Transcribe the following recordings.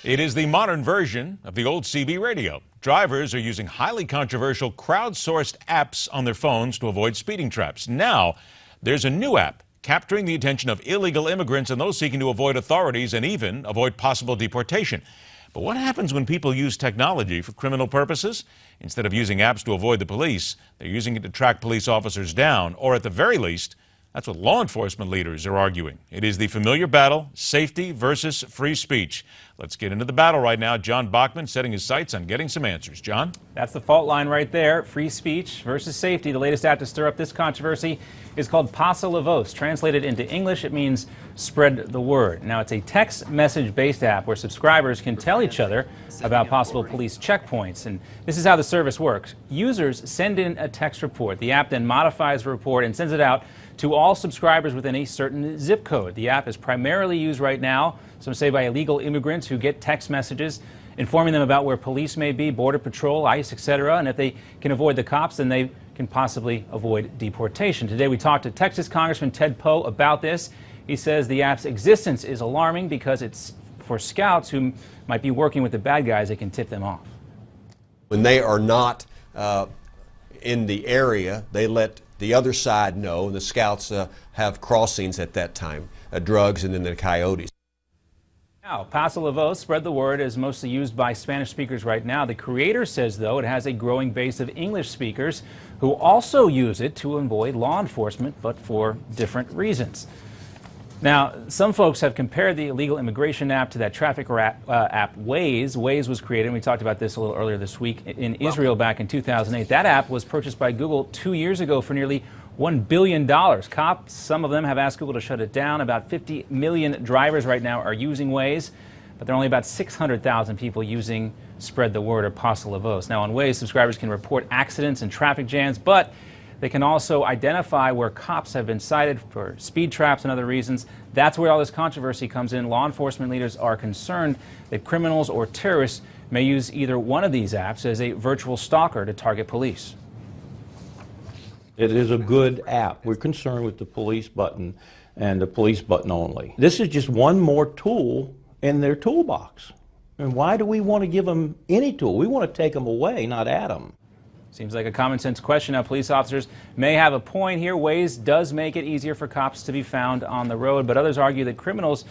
It is the modern version of the old CB radio. Drivers are using highly controversial crowdsourced apps on their phones to avoid speeding traps. Now, there's a new app capturing the attention of illegal immigrants and those seeking to avoid authorities and even avoid possible deportation. But what happens when people use technology for criminal purposes? Instead of using apps to avoid the police, they're using it to track police officers down, or at the very least, that's what law enforcement leaders are arguing. It is the familiar battle, safety versus free speech. Let's get into the battle right now. John Bachman setting his sights on getting some answers. John? That's the fault line right there. Free speech versus safety. The latest app to stir up this controversy is called Pase. Translated into English, it means spread the word. Now, it's a text message-based app where subscribers can tell each other about possible police checkpoints. And this is how the service works. Users send in a text report. The app then modifies the report and sends it out to all subscribers within a certain zip code. The app is primarily used right now, some say, by illegal immigrants who get text messages informing them about where police may be, Border Patrol, ICE, etc. And if they can avoid the cops, then they can possibly avoid deportation. Today we talked to Texas Congressman Ted Poe about this. He says the app's existence is alarming because it's for scouts who might be working with the bad guys that can tip them off. When they are not in the area, they let the other side know, and the scouts have crossings at that time, drugs and then the coyotes. Now, Pase, spread the word, is mostly used by Spanish speakers right now. The creator says, though, it has a growing base of English speakers who also use it to avoid law enforcement, but for different reasons. Now, some folks have compared the illegal immigration app to that traffic app Waze. Waze was created, and we talked about this a little earlier this week, in Israel back in 2008. That app was purchased by Google 2 years ago for nearly $1 billion. Cops, some of them, have asked Google to shut it down. About 50 million drivers right now are using Waze, but there are only about 600,000 people using Spread the Word, or Pase. Now, on Waze, subscribers can report accidents and traffic jams, but they can also identify where cops have been cited for speed traps and other reasons. That's where all this controversy comes in. Law enforcement leaders are concerned that criminals or terrorists may use either one of these apps as a virtual stalker to target police. It is a good app. We're concerned with the police button and the police button only. This is just one more tool in their toolbox. And why do we want to give them any tool? We want to take them away, not add them. Seems like a common sense question. Now, police officers may have a point here. Waze does make it easier for cops to be found on the road, but others argue that criminals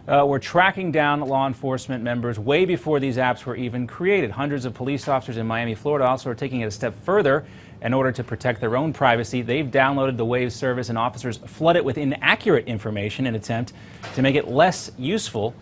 were tracking down law enforcement members way before these apps were even created. Hundreds of police officers in Miami, Florida also are taking it a step further. In order to protect their own privacy, they've downloaded the Waze service, and officers flood it with inaccurate information in an attempt to make it less useful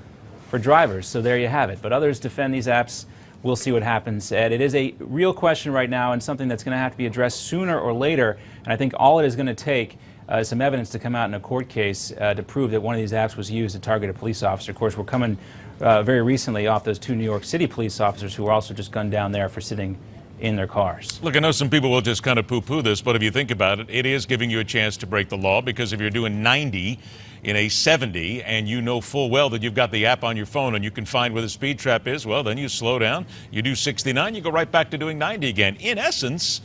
for drivers. So there you have it. But others defend these apps. We'll see what happens, Ed. It is a real question right now, and something that's going to have to be addressed sooner or later. And I think all it is going to take is some evidence to come out in a court case to prove that one of these apps was used to target a police officer. Of course, we're coming very recently off those 2 New York City police officers who were also just gunned down there for sitting in their cars. Look, I know some people will just kind of poo-poo this, but if you think about it, it is giving you a chance to break the law, because if you're doing 90 in a 70 and you know full well that you've got the app on your phone and you can find where the speed trap is, well, then you slow down, you do 69, you go right back to doing 90 again. In essence,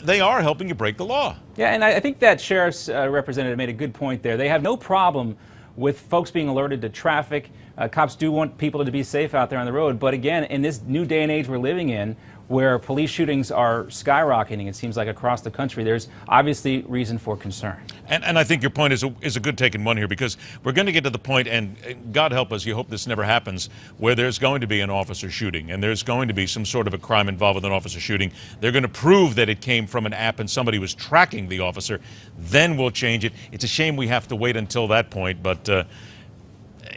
they are helping you break the law. Yeah, and I think that sheriff's representative made a good point there. They have no problem with folks being alerted to traffic. Cops do want people to be safe out there on the road, but again, in this new day and age we're living in, where police shootings are skyrocketing, it seems like, across the country, there's obviously reason for concern. And I think your point is a good taken one here, because we're going to get to the point, and God help us, you hope this never happens, where there's going to be an officer shooting and there's going to be some sort of a crime involved with an officer shooting. They're going to prove that it came from an app and somebody was tracking the officer. Then we'll change it. It's a shame we have to wait until that point, but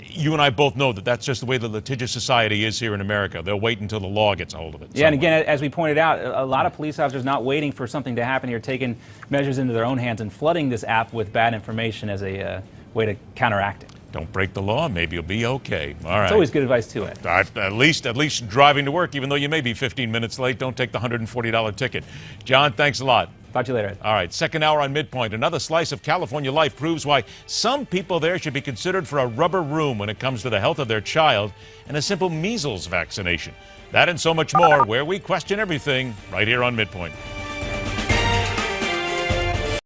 you and I both know that that's just the way the litigious society is here in America. They'll wait until the law gets a hold of it. Yeah, and again, as we pointed out, a lot of police officers not waiting for something to happen here, taking measures into their own hands and flooding this app with bad information as a way to counteract it. Don't break the law, maybe you'll be okay. All right. It's always good advice too, Ed. At least driving to work, even though you may be 15 minutes late, don't take the $140 ticket. John, thanks a lot. Talk to you later, Ed. All right, second hour on MidPoint. Another slice of California life proves why some people there should be considered for a rubber room when it comes to the health of their child and a simple measles vaccination. That and so much more, where we question everything, right here on MidPoint.